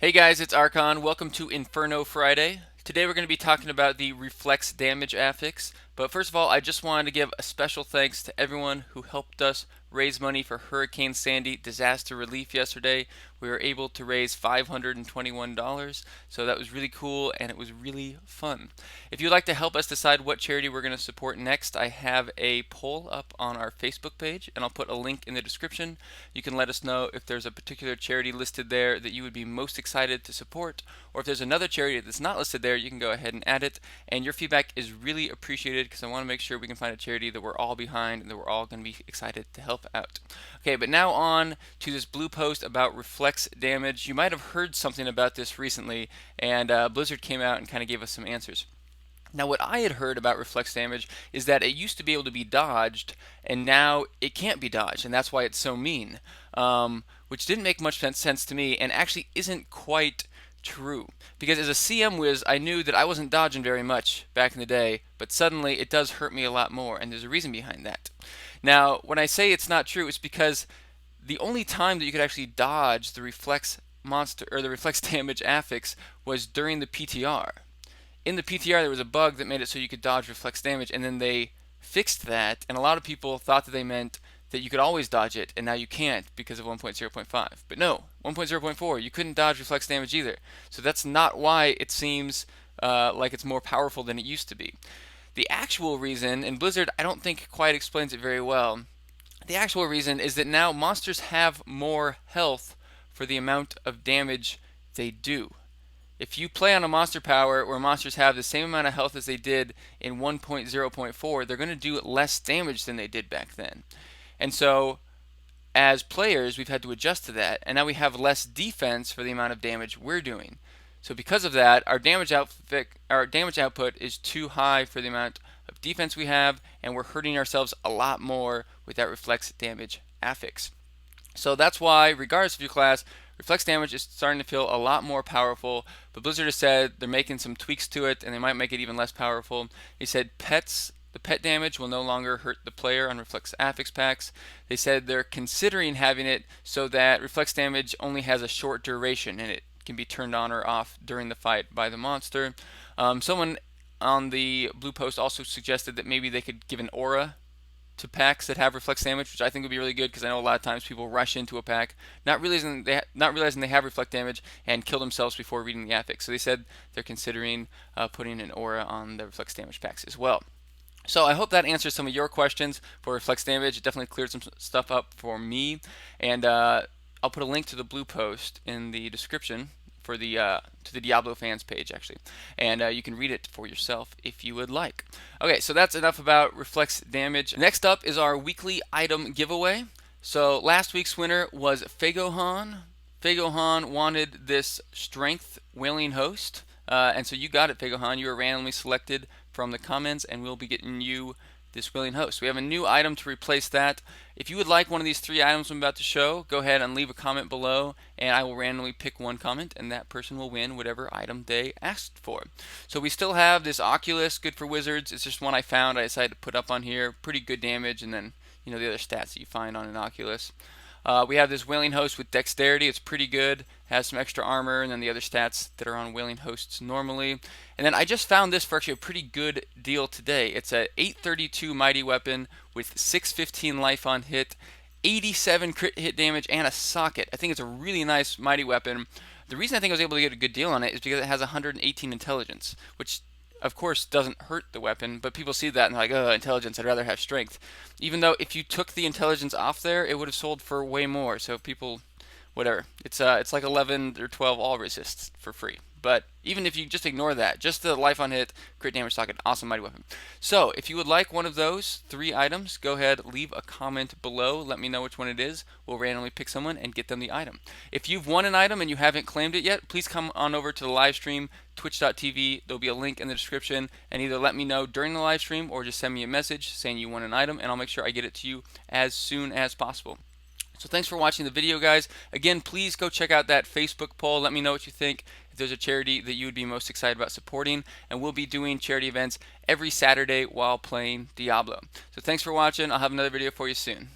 Hey guys, it's Archon. Welcome to Inferno Friday. Today we're going to be talking about the reflex damage affix. But first of all, I just wanted to give a special thanks to everyone who helped us raise money for Hurricane Sandy disaster relief yesterday. We were able to raise $521, so that was really cool and it was really fun. If you'd like to help us decide what charity we're going to support next, I have a poll up on our Facebook page and I'll put a link in the description. You can let us know if there's a particular charity listed there that you would be most excited to support, or if there's another charity that's not listed there, you can go ahead and add it. And your feedback is really appreciated because I want to make sure we can find a charity that we're all behind and that we're all going to be excited to help out. Okay, but now on to this blue post about reflex damage. You might have heard something about this recently, and Blizzard came out and kind of gave us some answers. Now, what I had heard about reflex damage is that it used to be able to be dodged, and now it can't be dodged, and that's why it's so mean. Which didn't make much sense to me, and actually isn't quite true. Because as a CM whiz, I knew that I wasn't dodging very much back in the day, but suddenly it does hurt me a lot more, and there's a reason behind that. Now, when I say it's not true, it's because the only time that you could actually dodge the reflex monster or the reflex damage affix was during the PTR. In the PTR there was a bug that made it so you could dodge reflex damage, and then they fixed that, and a lot of people thought that they meant that you could always dodge it, and now you can't because of 1.0.5. But no, 1.0.4, you couldn't dodge reflex damage either. So that's not why it seems like it's more powerful than it used to be. The actual reason, and Blizzard I don't think quite explains it very well, the actual reason is that now monsters have more health for the amount of damage they do. If you play on a monster power where monsters have the same amount of health as they did in 1.0.4, they're going to do less damage than they did back then. And so, as players, we've had to adjust to that, and now we have less defense for the amount of damage we're doing. So because of that, our damage output is too high for the amount of defense we have, and we're hurting ourselves a lot more with that reflex damage affix. So that's why, regardless of your class, reflex damage is starting to feel a lot more powerful. But Blizzard has said they're making some tweaks to it, and they might make it even less powerful. They said the pet damage will no longer hurt the player on reflex affix packs. They said they're considering having it so that reflex damage only has a short duration and it can be turned on or off during the fight by the monster. Someone on the blue post also suggested that maybe they could give an aura to packs that have reflex damage, which I think would be really good because I know a lot of times people rush into a pack not realizing they have reflect damage and kill themselves before reading the affix. So they said they're considering putting an aura on the reflex damage packs as well. So I hope that answers some of your questions for reflex damage. It definitely cleared some stuff up for me, and I'll put a link to the blue post in the description for the to the Diablo fans page actually, and you can read it for yourself if you would like. Okay, so that's enough about reflex damage. Next up is our weekly item giveaway. So last week's winner was Fagohan. Fagohan wanted this strength wailing host, and so you got it, Fagohan. You were randomly selected from the comments, and we'll be getting you this willing host. We have a new item to replace that. If you would like one of these three items I'm about to show, go ahead and leave a comment below, and I will randomly pick one comment, and that person will win whatever item they asked for. So we still have this Oculus, good for wizards. It's just one I found. I decided to put up on here. Pretty good damage, and then the other stats that you find on an Oculus. We have this Wailing Host with Dexterity. It's pretty good. Has some extra armor, and then the other stats that are on Wailing Hosts normally. And then I just found this for actually a pretty good deal today. It's a 832 Mighty Weapon with 615 life on hit, 87 crit hit damage, and a socket. I think it's a really nice Mighty Weapon. The reason I think I was able to get a good deal on it is because it has 118 intelligence, which of course doesn't hurt the weapon, but people see that and they're like, oh, intelligence, I'd rather have strength. Even though if you took the intelligence off there, it would have sold for way more. So people, whatever. It's like 11 or 12 all resists for free. But even if you just ignore that, just the life on hit, crit damage socket, awesome mighty weapon. So if you would like one of those three items, go ahead, leave a comment below. Let me know which one it is. We'll randomly pick someone and get them the item. If you've won an item and you haven't claimed it yet, please come on over to the live stream, twitch.tv. There'll be a link in the description, and either let me know during the live stream or just send me a message saying you won an item, and I'll make sure I get it to you as soon as possible. So thanks for watching the video, guys. Again, please go check out that Facebook poll. Let me know what you think. If there's a charity that you would be most excited about supporting. And we'll be doing charity events every Saturday while playing Diablo. So thanks for watching. I'll have another video for you soon.